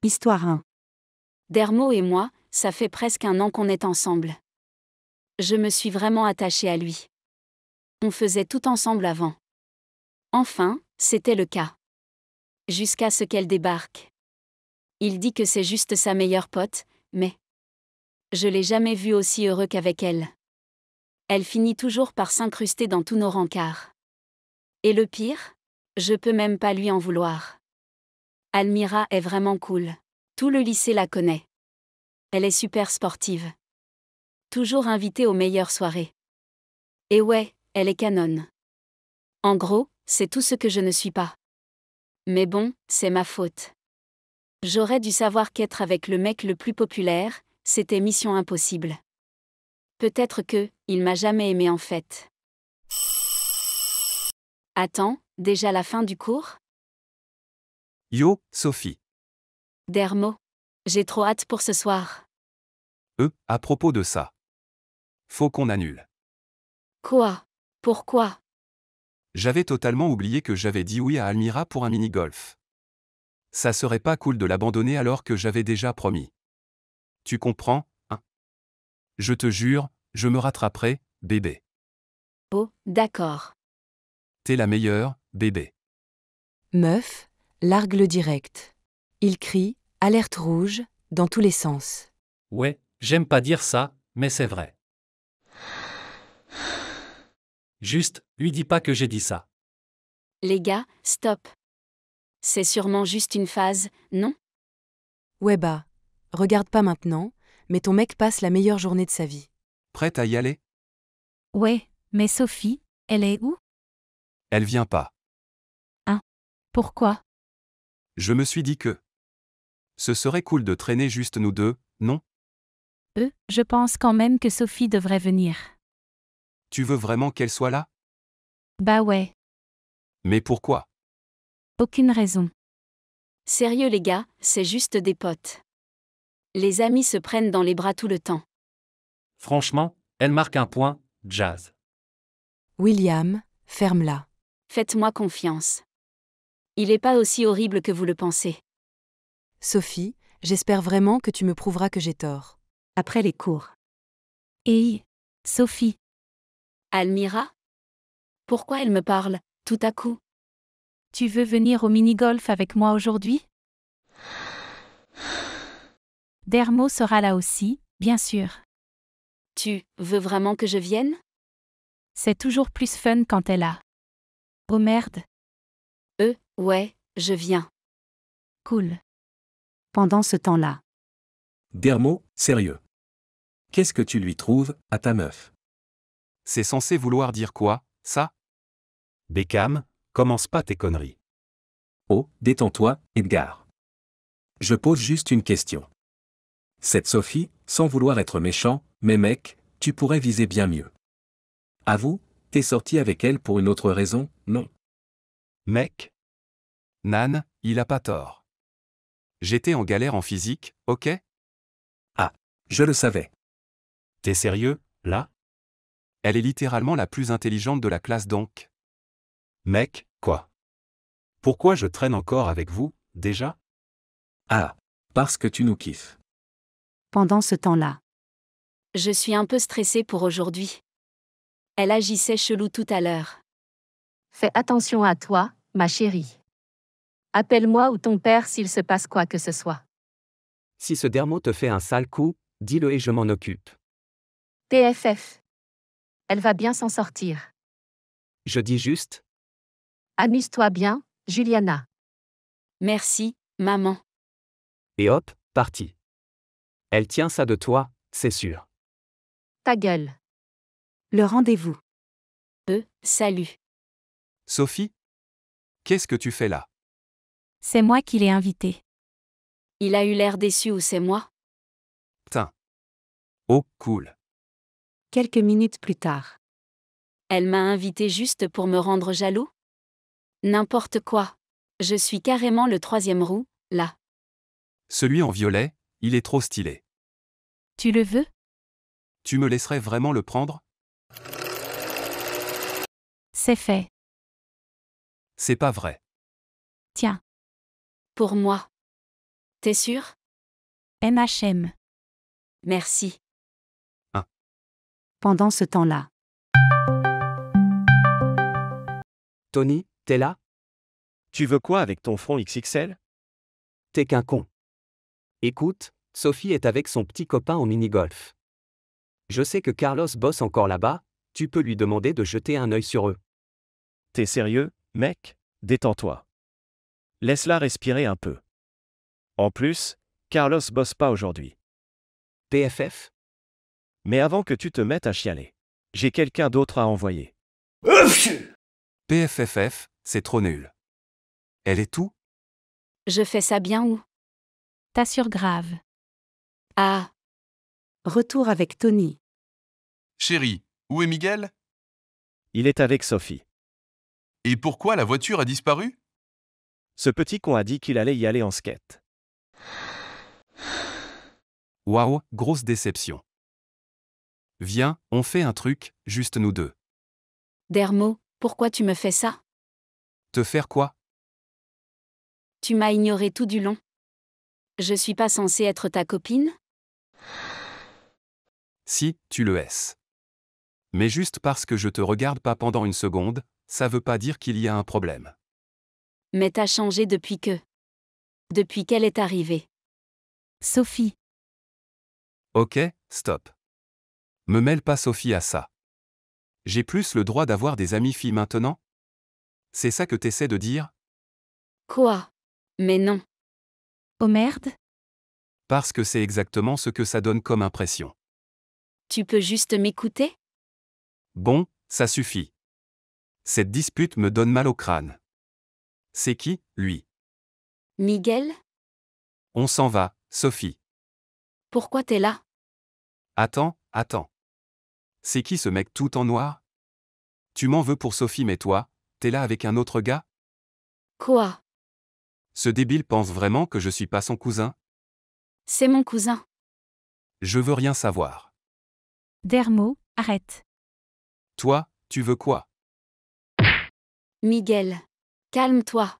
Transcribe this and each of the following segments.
Histoire 1. Dermo et moi, ça fait presque 1 an qu'on est ensemble. Je me suis vraiment attachée à lui. On faisait tout ensemble avant. Enfin, c'était le cas. Jusqu'à ce qu'elle débarque. Il dit que c'est juste sa meilleure pote, mais je l'ai jamais vu aussi heureux qu'avec elle. Elle finit toujours par s'incruster dans tous nos rencarts. Et le pire? Je peux même pas lui en vouloir. Almira est vraiment cool. Tout le lycée la connaît. Elle est super sportive. Toujours invitée aux meilleures soirées. Et ouais, elle est canonne. En gros, c'est tout ce que je ne suis pas. Mais bon, c'est ma faute. J'aurais dû savoir qu'être avec le mec le plus populaire, c'était mission impossible. Peut-être que, il m'a jamais aimé en fait. Attends, déjà la fin du cours? Yo, Sophie. Dermo. J'ai trop hâte pour ce soir. À propos de ça. Faut qu'on annule. Quoi? Pourquoi? J'avais totalement oublié que j'avais dit oui à Almira pour un mini-golf. Ça serait pas cool de l'abandonner alors que j'avais déjà promis. Tu comprends, hein? Je te jure, je me rattraperai, bébé. Oh, d'accord. T'es la meilleure, bébé. Meuf, largue le direct. Il crie, alerte rouge, dans tous les sens. Ouais, j'aime pas dire ça, mais c'est vrai. Juste, lui dis pas que j'ai dit ça. Les gars, stop. C'est sûrement juste une phase, non? Ouais bah, regarde pas maintenant, mais ton mec passe la meilleure journée de sa vie. Prête à y aller? Ouais, mais Sophie, elle est où? Elle vient pas. Pourquoi? Je me suis dit que ce serait cool de traîner juste nous deux, non? Je pense quand même que Sophie devrait venir. Tu veux vraiment qu'elle soit là? Bah ouais, Mais pourquoi? aucune raison. Sérieux les gars, c'est juste des potes. Les amis se prennent dans les bras tout le temps. Franchement, elle marque un point, Jazz. William, ferme-la. Faites-moi confiance. Il est pas aussi horrible que vous le pensez. Sophie, j'espère vraiment que tu me prouveras que j'ai tort. Après les cours. Et Sophie, Almira? Pourquoi elle me parle, tout à coup? tu veux venir au mini-golf avec moi aujourd'hui? Dermo sera là aussi, bien sûr. Tu veux vraiment que je vienne? C'est toujours plus fun quand elle a. Oh merde, Ouais, je viens. cool. Pendant ce temps-là. Dermo, sérieux. Qu'est-ce que tu lui trouves, à ta meuf? C'est censé vouloir dire quoi, ça? Beckham, commence pas tes conneries. Oh, détends-toi, Edgar. Je pose juste une question. Cette Sophie, sans vouloir être méchant, mais mec, tu pourrais viser bien mieux. Avoue, t'es sorti avec elle pour une autre raison, non? Mec? Nan, il a pas tort. J'étais en galère en physique, ok? Je le savais. T'es sérieux, là? Elle est littéralement la plus intelligente de la classe donc. Mec, quoi? Pourquoi je traîne encore avec vous, déjà? Ah, parce que tu nous kiffes. Pendant ce temps-là. Je suis un peu stressée pour aujourd'hui. Elle agissait chelou tout à l'heure. Fais attention à toi, ma chérie. Appelle-moi ou ton père s'il se passe quoi que ce soit. Si ce dermo te fait un sale coup, dis-le et je m'en occupe. TFF. Elle va bien s'en sortir. Je dis juste, Amuse-toi bien, Juliana. Merci, maman. et hop, parti. Elle tient ça de toi, c'est sûr. Ta gueule. Le rendez-vous. Salut. Sophie? Qu'est-ce que tu fais là? C'est moi qui l'ai invité. Il a eu l'air déçu ou c'est moi? Oh, cool. Quelques minutes plus tard. Elle m'a invité juste pour me rendre jaloux? N'importe quoi. Je suis carrément le 3e roux, là. Celui en violet, il est trop stylé. Tu le veux? Tu me laisserais vraiment le prendre? C'est fait. C'est pas vrai. Tiens, Pour moi. T'es sûr? MHM. Merci. Pendant ce temps-là. Tony, t'es là? Tu veux quoi avec ton front XXL? T'es qu'un con. Écoute, Sophie est avec son petit copain au mini-golf. Je sais que Carlos bosse encore là-bas, tu peux lui demander de jeter un œil sur eux. T'es sérieux, mec? Détends-toi. Laisse-la respirer un peu. En plus, Carlos bosse pas aujourd'hui. PFF? Mais avant que tu te mettes à chialer, j'ai quelqu'un d'autre à envoyer. PFFF, c'est trop nul. Elle est tout? Je fais ça bien où? T'assures grave. Ah, Retour avec Tony. Chérie, où est Miguel? Il est avec Sophie. Et pourquoi la voiture a disparu? Ce petit con a dit qu'il allait y aller en skate. Waouh, grosse déception. Viens, on fait un truc, juste nous deux. Dermo, pourquoi tu me fais ça? Te faire quoi? Tu m'as ignoré tout du long. Je suis pas censée être ta copine? Si, tu le es. Mais juste parce que je te regarde pas pendant une seconde, ça veut pas dire qu'il y a un problème. Mais t'as changé depuis que. Depuis qu'elle est arrivée. Sophie. Ok, stop. Me mêle pas Sophie à ça. J'ai plus le droit d'avoir des amies filles maintenant? C'est ça que t'essaies de dire? Quoi? Mais non. Oh merde? Parce que c'est exactement ce que ça donne comme impression. Tu peux juste m'écouter? Bon, ça suffit. Cette dispute me donne mal au crâne. C'est qui, lui? Miguel? On s'en va, Sophie. Pourquoi t'es là? Attends. C'est qui ce mec tout en noir? Tu m'en veux pour Sophie mais toi, t'es là avec un autre gars? Quoi? Ce débile pense vraiment que je suis pas son cousin? C'est mon cousin. Je veux rien savoir. Dermo, arrête. Toi, tu veux quoi? Miguel. Calme-toi.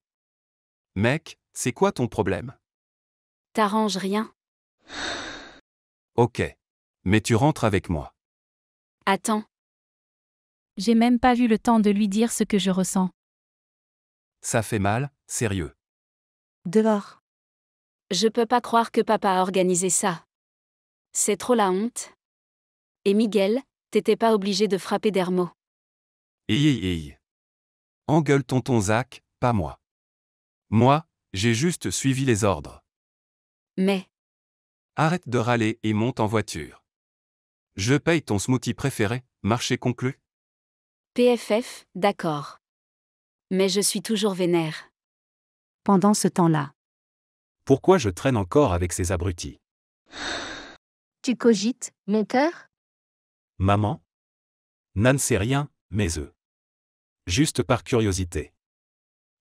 Mec, c'est quoi ton problème? T'arranges rien. Ok. Mais tu rentres avec moi. Attends. J'ai même pas eu le temps de lui dire ce que je ressens. Ça fait mal, sérieux. Dehors. Je peux pas croire que papa a organisé ça. C'est trop la honte. Et Miguel, t'étais pas obligé de frapper Dermo. Hey. Engueule tonton Zach, pas moi. Moi, j'ai juste suivi les ordres. Mais. Arrête de râler et monte en voiture. Je paye ton smoothie préféré, marché conclu? PFF, d'accord. Mais je suis toujours vénère. Pendant ce temps-là. Pourquoi je traîne encore avec ces abrutis? Tu cogites, mon cœur? Maman? Nan sait rien, mais eux. Juste par curiosité.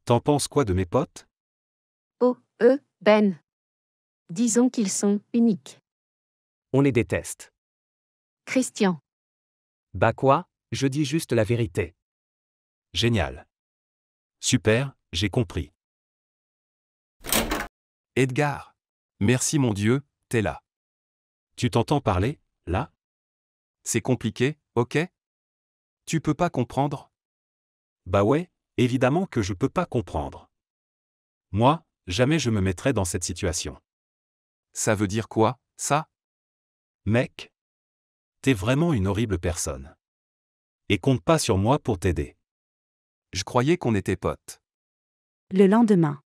T'en penses quoi de mes potes? Oh, Ben. Disons qu'ils sont uniques. On les déteste. Christian. Bah quoi, je dis juste la vérité. Génial. Super, j'ai compris. Edgar. Merci mon Dieu, t'es là. Tu t'entends parler, là? C'est compliqué, ok? Tu peux pas comprendre? Bah ouais, évidemment que je peux pas comprendre. Moi, jamais je me mettrais dans cette situation. Ça veut dire quoi, ça? Mec, t'es vraiment une horrible personne. Et compte pas sur moi pour t'aider. Je croyais qu'on était potes. Le lendemain.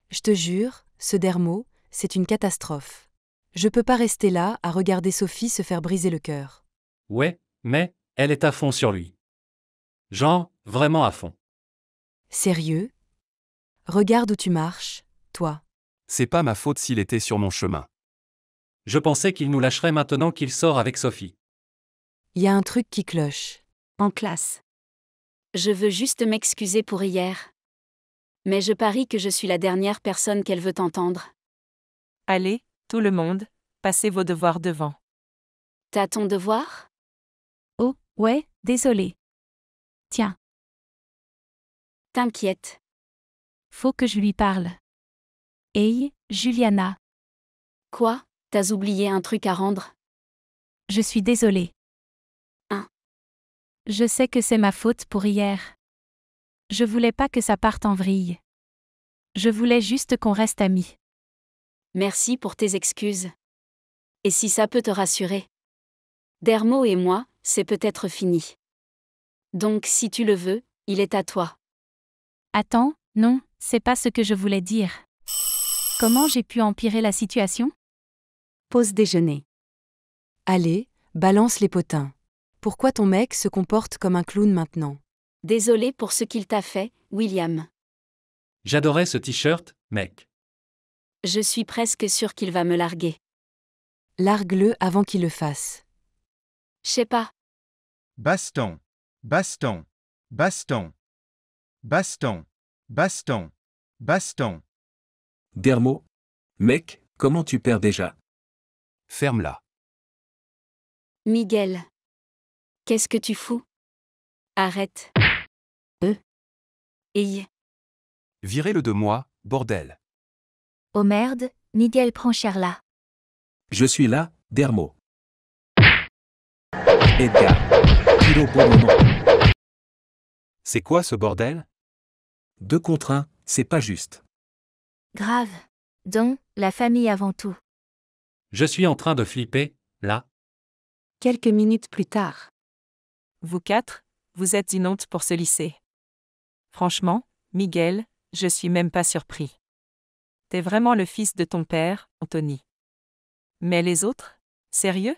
Je te jure, ce Dermo, c'est une catastrophe. Je peux pas rester là à regarder Sophie se faire briser le cœur. Ouais, mais elle est à fond sur lui. Genre, vraiment à fond. Sérieux? Regarde où tu marches, toi. C'est pas ma faute s'il était sur mon chemin. Je pensais qu'il nous lâcherait maintenant qu'il sort avec Sophie. Y a un truc qui cloche. En classe. Je veux juste m'excuser pour hier. Mais je parie que je suis la dernière personne qu'elle veut entendre. Allez, tout le monde, passez vos devoirs devant. T'as ton devoir? Oh, ouais, désolé. Tiens, T'inquiète. faut que je lui parle. Hey, Juliana. Quoi? T'as oublié un truc à rendre? Je suis désolée. Hein? Je sais que c'est ma faute pour hier. Je voulais pas que ça parte en vrille. Je voulais juste qu'on reste amis. Merci pour tes excuses. Et si ça peut te rassurer? Dermo et moi, c'est peut-être fini. Donc si tu le veux, il est à toi. Attends, non, c'est pas ce que je voulais dire. Comment j'ai pu empirer la situation? Pause déjeuner. Allez, balance les potins. Pourquoi ton mec se comporte comme un clown maintenant? Désolé pour ce qu'il t'a fait, William. J'adorais ce t-shirt, mec. Je suis presque sûre qu'il va me larguer. Largue-le avant qu'il le fasse. Je sais pas. Baston. Baston. Baston. Baston. Baston. Baston. Dermo. Mec, comment tu perds déjà? Ferme-la. Miguel. Qu'est-ce que tu fous? Arrête. Hey. Virez-le de moi, bordel. Oh merde, Miguel prend Charla. Je suis là, Dermo. Edgar. Kilo pour le moment. C'est quoi ce bordel? 2 contre 1, c'est pas juste. Grave. Donc, la famille avant tout. Je suis en train de flipper, là. Quelques minutes plus tard. Vous quatre, vous êtes une honte pour ce lycée. Franchement, Miguel, je suis même pas surpris. T'es vraiment le fils de ton père, Anthony. Mais les autres? Sérieux?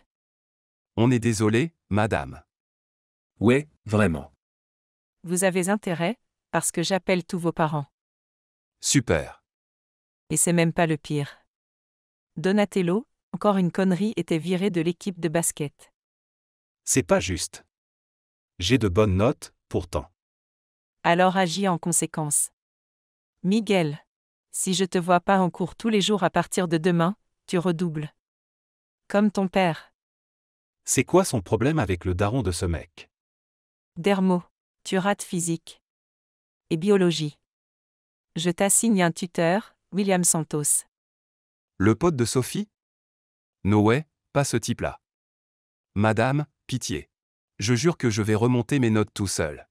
On est désolé, madame. Ouais, vraiment. Vous avez intérêt, parce que j'appelle tous vos parents. Super. Et c'est même pas le pire. Donatello, encore une connerie, était viré de l'équipe de basket. C'est pas juste. J'ai de bonnes notes, pourtant. Alors agis en conséquence. Miguel, si je te vois pas en cours tous les jours à partir de demain, tu redoubles. Comme ton père. C'est quoi son problème avec le daron de ce mec? Dermo, tu rates physique. Et biologie. Je t'assigne un tuteur, William Santos. Le pote de Sophie? No way, pas ce type-là. Madame, pitié. Je jure que je vais remonter mes notes tout seul.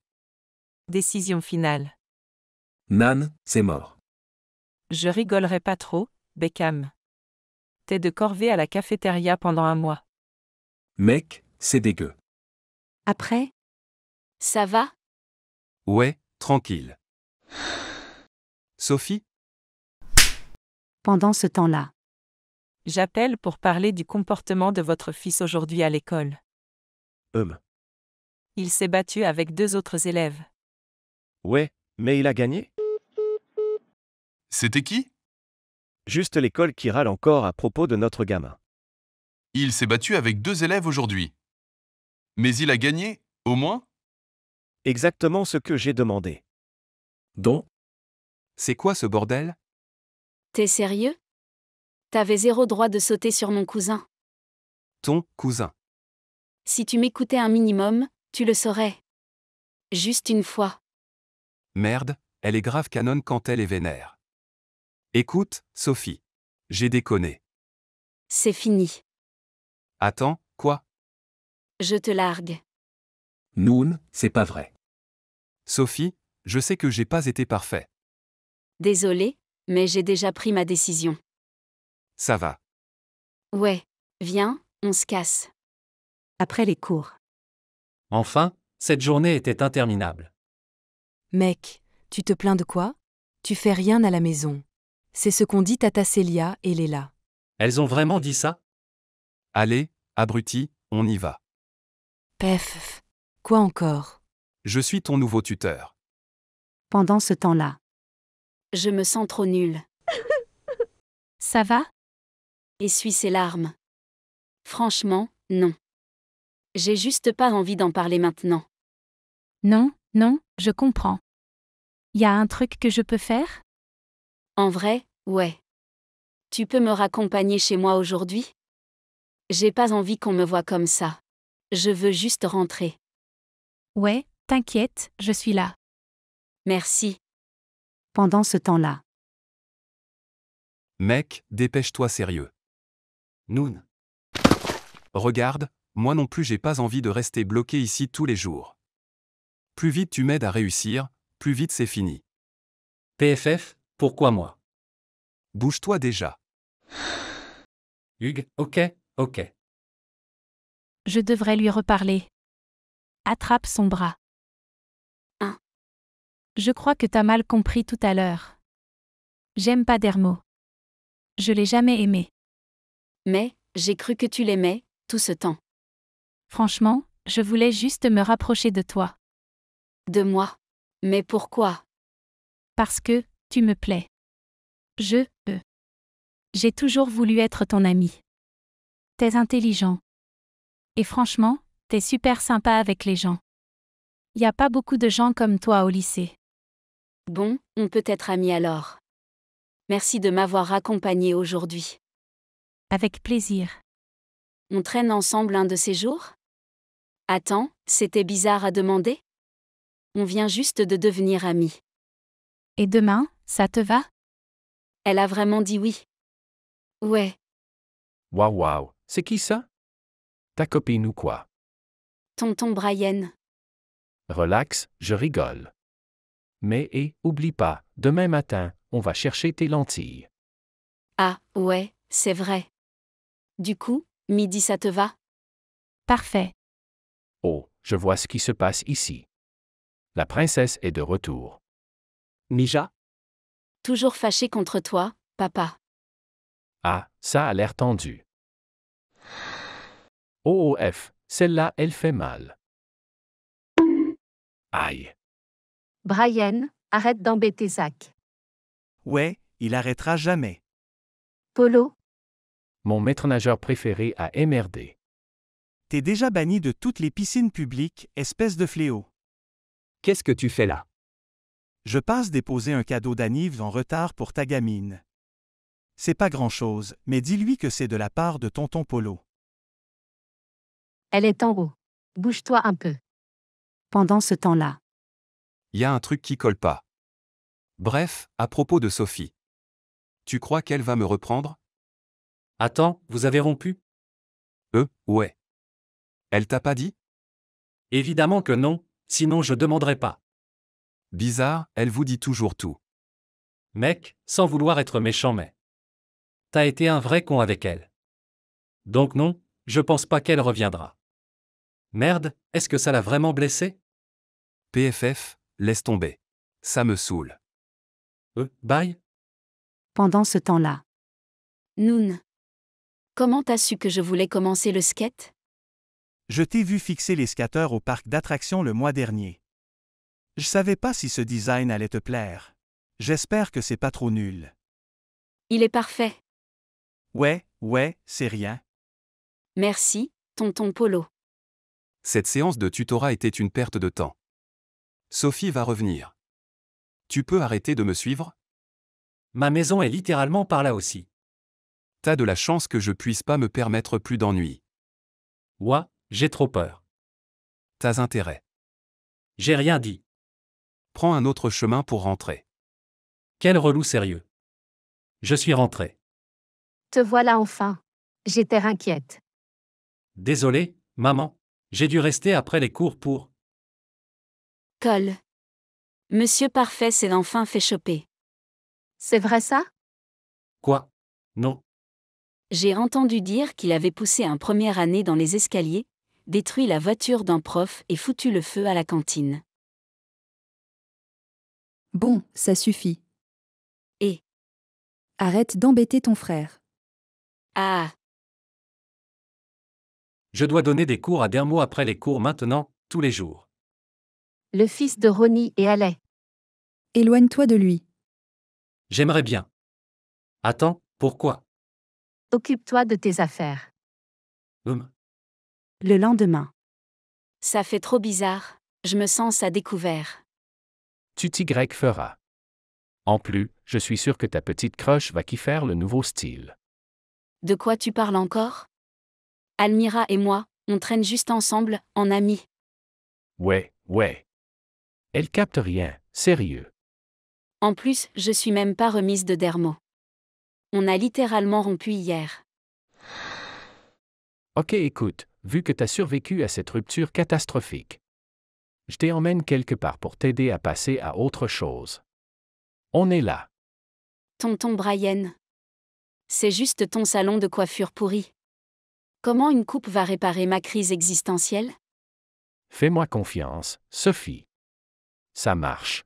Décision finale. Nan, c'est mort. Je rigolerai pas trop, Beckham. T'es de corvée à la cafétéria pendant 1 mois. Mec, c'est dégueu. Après, Ça va? Ouais, tranquille. Sophie? pendant ce temps-là. J'appelle pour parler du comportement de votre fils aujourd'hui à l'école. Il s'est battu avec 2 autres élèves. Ouais, mais il a gagné? C'était qui? Juste l'école qui râle encore à propos de notre gamin. Il s'est battu avec 2 élèves aujourd'hui. Mais il a gagné, au moins? Exactement ce que j'ai demandé. Donc, C'est quoi ce bordel? T'es sérieux? T'avais 0 droit de sauter sur mon cousin. Ton cousin. Si tu m'écoutais un minimum, tu le saurais. Juste une fois. Merde, elle est grave canon quand elle est vénère. Écoute, Sophie. J'ai déconné. C'est fini. Attends, quoi? Je te largue. Noun, c'est pas vrai. Sophie, je sais que j'ai pas été parfait. Désolé, mais j'ai déjà pris ma décision. Ça va. Ouais, viens, on se casse. Après les cours. Enfin, cette journée était interminable. Mec, tu te plains de quoi? Tu fais rien à la maison. C'est ce qu'ont dit Tata Célia et Léla. Elles ont vraiment dit ça? Allez, abruti, on y va. Pef. Quoi encore? Je suis ton nouveau tuteur. Pendant ce temps-là. Je me sens trop nulle. Ça va? Essuie ses larmes. Franchement, non. J'ai juste pas envie d'en parler maintenant. Non, non, je comprends. Y a un truc que je peux faire? En vrai, ouais. Tu peux me raccompagner chez moi aujourd'hui? J'ai pas envie qu'on me voie comme ça. Je veux juste rentrer. Ouais, t'inquiète, je suis là. Merci. Pendant ce temps-là. Mec, dépêche-toi sérieux. Noon. Regarde, moi non plus j'ai pas envie de rester bloqué ici tous les jours. Plus vite tu m'aides à réussir, plus vite c'est fini. PFF, pourquoi moi? Bouge-toi déjà. Hugues, ok. Je devrais lui reparler. Attrape son bras. Je crois que t'as mal compris tout à l'heure. J'aime pas Dermo. Je l'ai jamais aimé. Mais, j'ai cru que tu l'aimais, tout ce temps. Franchement, je voulais juste me rapprocher de toi. De moi. Mais pourquoi? Parce que, tu me plais. J'ai toujours voulu être ton ami. T'es intelligent. Et franchement, t'es super sympa avec les gens. Y a pas beaucoup de gens comme toi au lycée. Bon, on peut être amis alors. Merci de m'avoir accompagné aujourd'hui. Avec plaisir. On traîne ensemble un de ces jours? Attends, c'était bizarre à demander? On vient juste de devenir amis. Et demain, ça te va? Elle a vraiment dit oui. Ouais, Waouh, c'est qui ça? Ta copine ou quoi? tonton Brian. Relax, je rigole. Mais oublie pas, demain matin, on va chercher tes lentilles. Ah, ouais, c'est vrai. Du coup, midi ça te va? Parfait. Oh, je vois ce qui se passe ici. La princesse est de retour. Mija? Toujours fâché contre toi, papa. Ah, ça a l'air tendu. OOF, celle-là, elle fait mal. Aïe. Brian, arrête d'embêter Zach. Ouais, il arrêtera jamais. Polo, Mon maître nageur préféré a émerdé. T'es déjà banni de toutes les piscines publiques, espèce de fléau. Qu'est-ce que tu fais là? Je passe déposer un cadeau d'anniv en retard pour ta gamine. C'est pas grand-chose, mais dis-lui que c'est de la part de tonton Polo. elle est en haut. Bouge-toi un peu. Pendant ce temps-là. Y a un truc qui colle pas. Bref, à propos de Sophie. Tu crois qu'elle va me reprendre? Attends, vous avez rompu? Ouais. Elle t'a pas dit? Évidemment que non, sinon je demanderais pas. Bizarre, elle vous dit toujours tout. Mec, sans vouloir être méchant mais. T'as été un vrai con avec elle. Donc non, je pense pas qu'elle reviendra. Merde, est-ce que ça l'a vraiment blessé? PFF, laisse tomber. Ça me saoule. Bye? Pendant ce temps-là. Noon. Comment t'as su que je voulais commencer le skate? Je t'ai vu fixer les skateurs au parc d'attractions le mois dernier. Je savais pas si ce design allait te plaire. J'espère que c'est pas trop nul. Il est parfait. Ouais, c'est rien. Merci, tonton Polo. Cette séance de tutorat était une perte de temps. Sophie va revenir. Tu peux arrêter de me suivre? Ma maison est littéralement par là aussi. T'as de la chance que je puisse pas me permettre plus d'ennuis. Ouah, j'ai trop peur. T'as intérêt. J'ai rien dit. Prends un autre chemin pour rentrer. Quel relou sérieux. Je suis rentré. te voilà enfin. J'étais inquiète. Désolé, maman. J'ai dû rester après les cours pour... Cole. Monsieur Parfait s'est enfin fait choper. C'est vrai ça? Quoi? Non. J'ai entendu dire qu'il avait poussé un première année dans les escaliers, détruit la voiture d'un prof et foutu le feu à la cantine. Bon, ça suffit. Et? Arrête d'embêter ton frère. Ah! Je dois donner des cours à Dermo après les cours maintenant, tous les jours. Le fils de Ronnie et Allais. Éloigne-toi de lui. J'aimerais bien. Attends, pourquoi? Occupe-toi de tes affaires. Le lendemain. Ça fait trop bizarre, je me sens à découvert. Tutti grec fera. En plus, je suis sûr que ta petite croche va kiffer le nouveau style. De quoi tu parles encore? Almira et moi, on traîne juste ensemble, en amis. Ouais. Elle capte rien, sérieux. En plus, je suis même pas remise de Dermo. On a littéralement rompu hier. Ok, écoute, vu que t'as survécu à cette rupture catastrophique, je t'emmène quelque part pour t'aider à passer à autre chose. On est là. Tonton Brian. C'est juste ton salon de coiffure pourri. Comment une coupe va réparer ma crise existentielle? Fais-moi confiance, Sophie. Ça marche.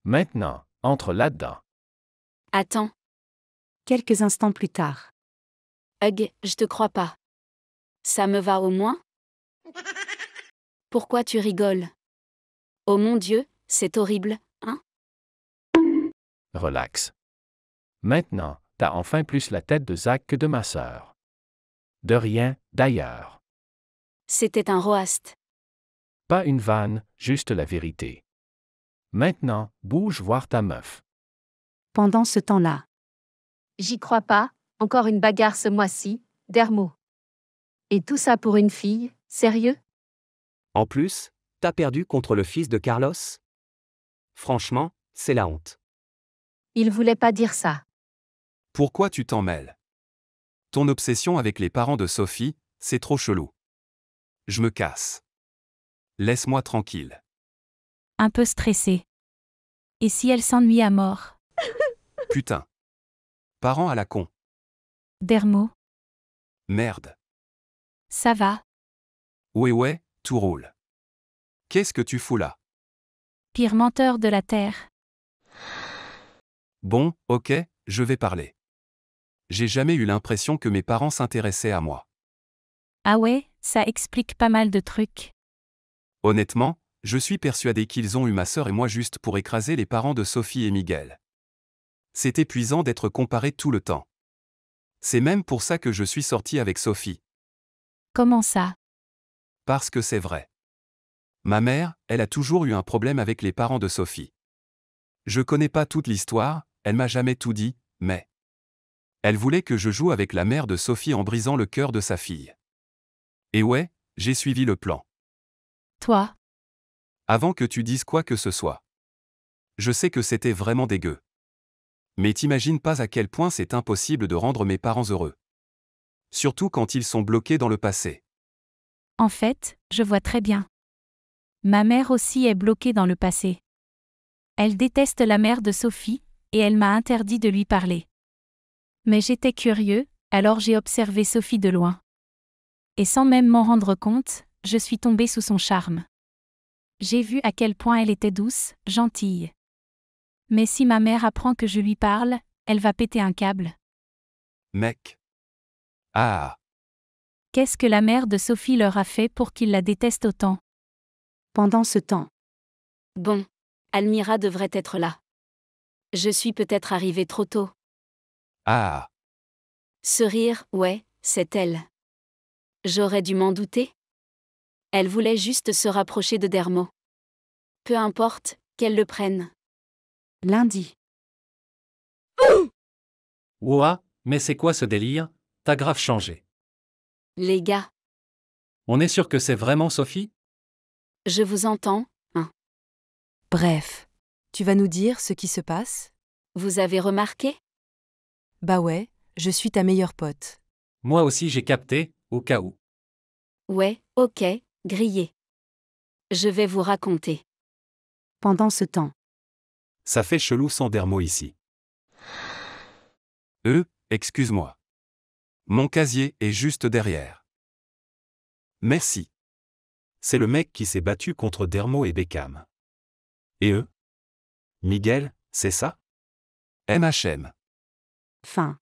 Maintenant, entre là-dedans. Attends. Quelques instants plus tard. Hug, je te crois pas. Ça me va au moins? Pourquoi tu rigoles? Oh mon Dieu, c'est horrible, hein? Relax. Maintenant, t'as enfin plus la tête de Zach que de ma sœur. De rien, d'ailleurs. C'était un roast. Pas une vanne, juste la vérité. Maintenant, bouge voir ta meuf. Pendant ce temps-là. J'y crois pas, encore une bagarre ce mois-ci, Dermo. Et tout ça pour une fille, sérieux? En plus, t'as perdu contre le fils de Carlos? Franchement, c'est la honte. Il voulait pas dire ça. Pourquoi tu t'en mêles? Ton obsession avec les parents de Sophie, c'est trop chelou. Je me casse. Laisse-moi tranquille. Un peu stressée. Et si elle s'ennuie à mort? Putain. Parents à la con. Dermo, Merde. ça va? Ouais, tout roule. Qu'est-ce que tu fous là? Pire menteur de la Terre. Bon, ok, je vais parler. J'ai jamais eu l'impression que mes parents s'intéressaient à moi. Ah ouais, ça explique pas mal de trucs. Honnêtement, je suis persuadé qu'ils ont eu ma sœur et moi juste pour écraser les parents de Sophie et Miguel. C'est épuisant d'être comparé tout le temps. C'est même pour ça que je suis sorti avec Sophie. Comment ça? Parce que c'est vrai. Ma mère, elle a toujours eu un problème avec les parents de Sophie. Je connais pas toute l'histoire, elle m'a jamais tout dit, mais... Elle voulait que je joue avec la mère de Sophie en brisant le cœur de sa fille. Et ouais, j'ai suivi le plan. Toi? Avant que tu dises quoi que ce soit. Je sais que c'était vraiment dégueu. Mais t'imagines pas à quel point c'est impossible de rendre mes parents heureux. Surtout quand ils sont bloqués dans le passé. En fait, je vois très bien. Ma mère aussi est bloquée dans le passé. Elle déteste la mère de Sophie, et elle m'a interdit de lui parler. Mais j'étais curieux, alors j'ai observé Sophie de loin. Et sans même m'en rendre compte, je suis tombée sous son charme. J'ai vu à quel point elle était douce, gentille. Mais si ma mère apprend que je lui parle, elle va péter un câble. Mec. Ah. Qu'est-ce que la mère de Sophie leur a fait pour qu'ils la détestent autant? Pendant ce temps. Bon. Almira devrait être là. Je suis peut-être arrivée trop tôt. Ah. Ce rire, ouais, c'est elle. J'aurais dû m'en douter. Elle voulait juste se rapprocher de Dermo. Peu importe, qu'elle le prenne. Lundi. Ouah, mais c'est quoi ce délire? T'as grave changé. Les gars, On est sûr que c'est vraiment Sophie? je vous entends, hein. Bref. Tu vas nous dire ce qui se passe? Vous avez remarqué? Bah ouais, je suis ta meilleure pote. Moi aussi j'ai capté, au cas où. Ouais, ok, grillé. Je vais vous raconter. Pendant ce temps. Ça fait chelou sans Dermo ici. Excuse-moi. Mon casier est juste derrière. Merci. C'est le mec qui s'est battu contre Dermo et Beckham. Et eux? Miguel, c'est ça? MHM. Fin.